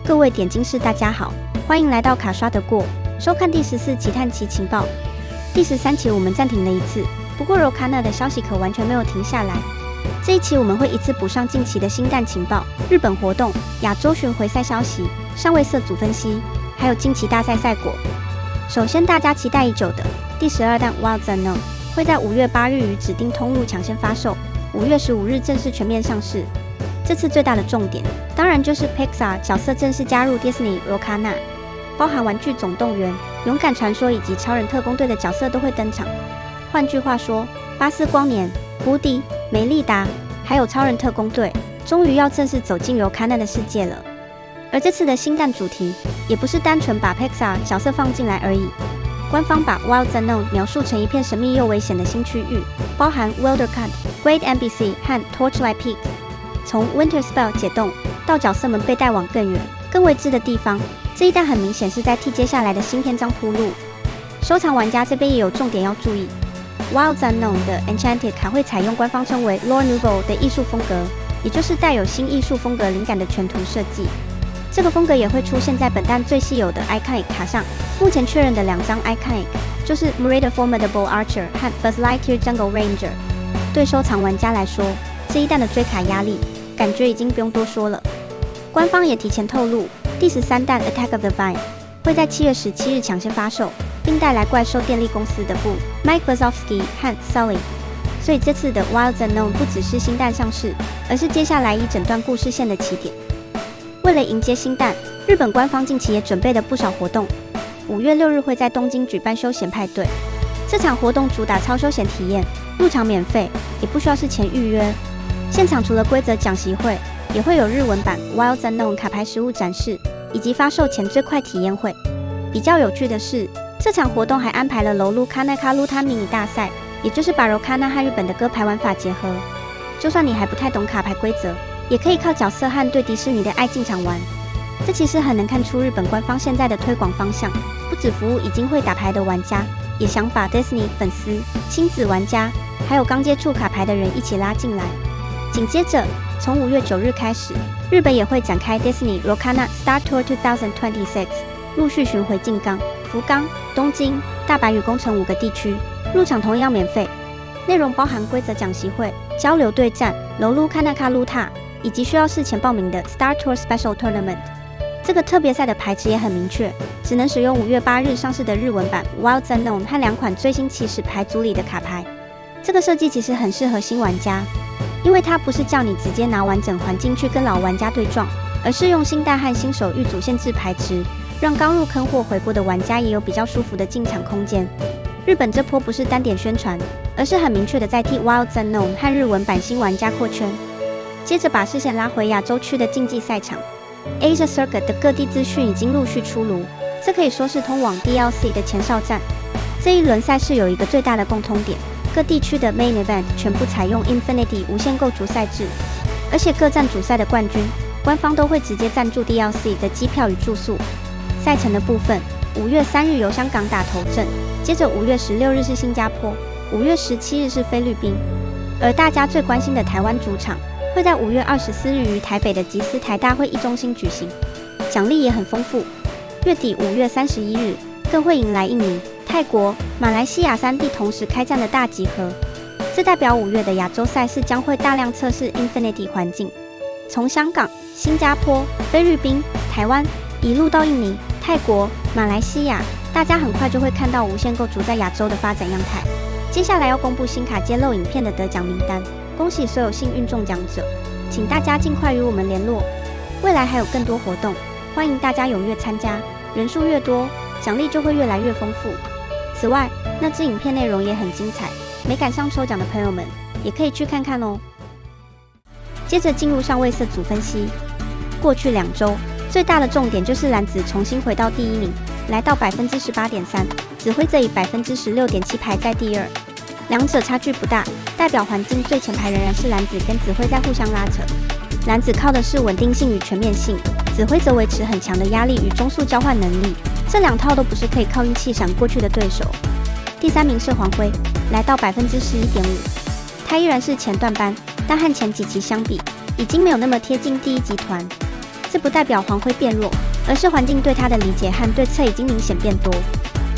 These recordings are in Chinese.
各位点金师大家好，欢迎来到卡刷得过，收看第14期探奇情报。第13期我们暂停了一次，不过Rokana的消息可完全没有停下来。这一期我们会一次补上近期的新蛋情报、日本活动、亚洲巡回赛消息、上位色组分析，还有近期大赛赛果。首先大家期待已久的第12弹 Wild Unknown 会在5月8日于指定通路抢先发售，5月15日正式全面上市。这次最大的重点，当然就是 Pixar 角色正式加入 Disney Rokana， 包含玩具总动员、勇敢传说以及超人特工队的角色都会登场。换句话说，巴斯光年、胡迪、梅丽达，还有超人特工队，终于要正式走进Rokana的世界了。而这次的新蛋主题，也不是单纯把 Pixar 角色放进来而已。官方把 Wild Unknown 描述成一片神秘又危险的新区域，包含 Wildercut、Great Embassy 和 Torchlight Peak。从 Winter Spell 解冻到角色们被带往更远、更未知的地方，这一弹很明显是在替接下来的新篇章铺路。收藏玩家这边也有重点要注意 ，Wild Unknown 的 Enchanted 卡会采用官方称为 Lore Nouveau 的艺术风格，也就是带有新艺术风格灵感的全图设计。这个风格也会出现在本弹最稀有的 Iconic 卡上。目前确认的2张 Iconic 就是 Merida Formidable Archer 和 Buzz Lightyear Jungle Ranger。对收藏玩家来说，这一弹的追卡压力感觉已经不用多说了。官方也提前透露，第13弹 Attack of the Vine 会在7月17日抢先发售，并带来怪兽电力公司的部 Mike Wazowski 和 Sully。所以这次的 Wild Unknown 不只是新弹上市，而是接下来一整段故事线的起点。为了迎接新弹，日本官方近期也准备了不少活动。5月6日会在东京举办休闲派对，这场活动主打超休闲体验，入场免费，也不需要事前预约。现场除了规则讲习会，也会有日文版 Wild Unknown 卡牌实物展示，以及发售前最快体验会。比较有趣的是，这场活动还安排了楼路 Kanaka Luta 迷你大赛，也就是把 Rokana 和日本的歌牌玩法结合。就算你还不太懂卡牌规则，也可以靠角色和对迪士尼的爱进场玩。这其实很能看出日本官方现在的推广方向，不只服务已经会打牌的玩家，也想把 Disney 粉丝、亲子玩家，还有刚接触卡牌的人一起拉进来。紧接着，从5月9日开始，日本也会展开 Disney Rokana Star Tour 2026， 陆续巡回静冈、福冈、东京、大阪与宫城5个地区，入场同样免费。内容包含规则讲习会、交流对战、楼路 Kanaka Luta， 以及需要事前报名的 Star Tour Special Tournament。这个特别赛的牌池也很明确，只能使用5月8日上市的日文版 Wild Unknown 和2款最新起始牌组里的卡牌。这个设计其实很适合新玩家，因为它不是叫你直接拿完整环境去跟老玩家对撞，而是用新蛋和新手预组限制牌池，让刚入坑或回国的玩家也有比较舒服的进场空间。日本这波不是单点宣传，而是很明确的在替 Wild Unknown 和日文版新玩家扩圈。接着把视线拉回亚洲区的竞技赛场。Asia Circuit 的各地资讯已经陆续出炉，这可以说是通往 DLC 的前哨战。这一轮赛事有一个最大的共通点，各地区的 Main Event 全部采用 Infinity 无限购主赛制，而且各站主赛的冠军，官方都会直接赞助 DLC 的机票与住宿。赛程的部分，5月3日由香港打头阵，接着5月16日是新加坡，5月17日是菲律宾，而大家最关心的台湾主场会在5月24日于台北的集思台大会议中心举行，奖励也很丰富。月底5月31日更会迎来印尼、泰国、马来西亚3地同时开战的大集合，这代表5月的亚洲赛事将会大量测试 Infinity 环境。从香港、新加坡、菲律宾、台湾一路到印尼、泰国、马来西亚，大家很快就会看到无限购主在亚洲的发展样态。接下来要公布新卡揭露影片的得奖名单。恭喜所有幸运中奖者，请大家尽快与我们联络。未来还有更多活动，欢迎大家踊跃参加，人数越多，奖励就会越来越丰富。此外，那支影片内容也很精彩，没赶上抽奖的朋友们也可以去看看哦。接着进入上位色组分析，过去2周最大的重点就是蓝子重新回到第1名，来到 18.3%， 指挥则以 16.7% 排在第2。两者差距不大，代表环境最前排仍然是蓝子跟指挥在互相拉扯。蓝子靠的是稳定性与全面性，指挥则维持很强的压力与中速交换能力，这2套都不是可以靠运气闪过去的对手。第3名是黄辉，来到 11.5%， 他依然是前段班，但和前几期相比，已经没有那么贴近第一集团。这不代表黄辉变弱，而是环境对他的理解和对策已经明显变多。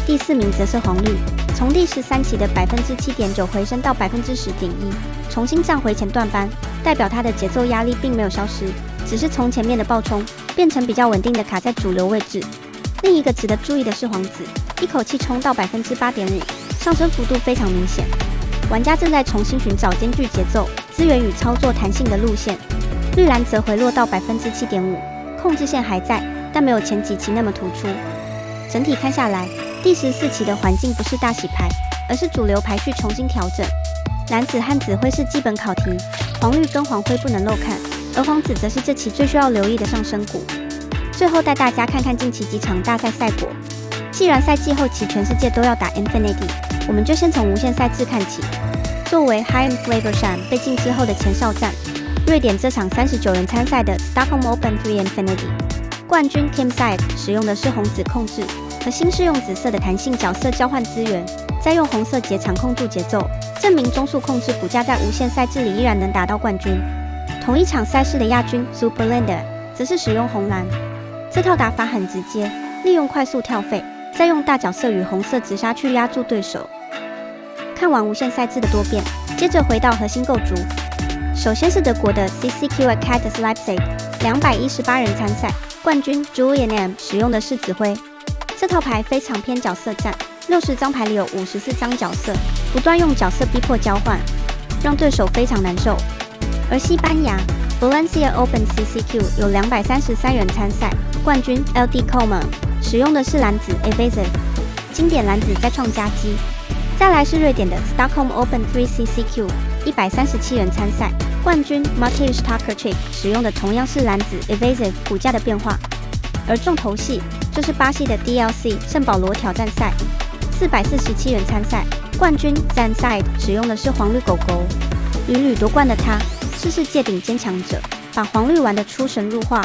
第4名则是黄绿，从第13期的 7.9% 回升到 10.1%， 重新站回前段班，代表他的节奏压力并没有消失，只是从前面的爆冲变成比较稳定的卡在主流位置。另一个值得注意的是黄紫，一口气冲到 8.5%， 上升幅度非常明显。玩家正在重新寻找兼具节奏、资源与操作弹性的路线。绿蓝则回落到 7.5%， 控制线还在，但没有前几期那么突出。整体看下来，第14期的环境不是大洗牌，而是主流排序重新调整。蓝紫和紫灰是基本考题，黄绿跟黄灰不能漏看，而黄紫则是这期最需要留意的上升股。最后带大家看看近期几场大赛赛果。既然赛季后期全世界都要打 Infinity， 我们就先从无限赛制看起。作为 High Inflammation 被禁之后的前哨战，瑞典这场39人参赛的 Stockholm Open 3 Infinity 冠军 Kim Saek 使用的是红紫控制，核心是用紫色的弹性角色交换资源，再用红色结场控住节奏，证明中速控制骨架在无限赛制里依然能打到冠军。同一场赛事的亚军 Superlander 则是使用红蓝，这套打法很直接，利用快速跳费，再用大角色与红色直杀去压住对手。看完无限赛制的多变，接着回到核心构筑。首先是德国的 CCQ Acatus Leipzig 218人参赛，冠军 Julian M 使用的是紫灰。这套牌非常偏角色战，60张牌里有54张角色，不断用角色逼迫交换，让对手非常难受。而西班牙 Valencia Open CCQ 有233人参赛，冠军 LD Coleman 使用的是蓝紫 Evasive， 经典蓝紫再创佳绩。再来是瑞典的 Stockholm Open 3 CCQ 137人参赛，冠军 Mateusz Takarczyk 使用的同样是蓝紫 Evasive 骨架的变化。而重头戏就是巴西的 DLC 圣保罗挑战赛，447人参赛，冠军 Zanside 使用的是黄绿狗狗。屡屡夺冠的他是世界顶尖强者，把黄绿玩得出神入化。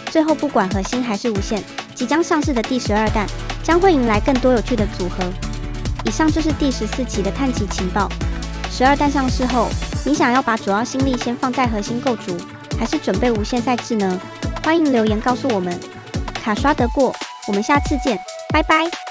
最后不管核心还是无限，即将上市的第12弹将会迎来更多有趣的组合。以上就是第14期的探奇情报。12弹上市后，你想要把主要心力先放在核心构筑，还是准备无限赛制呢？欢迎留言告诉我们。卡刷得过，我们下次见，拜拜。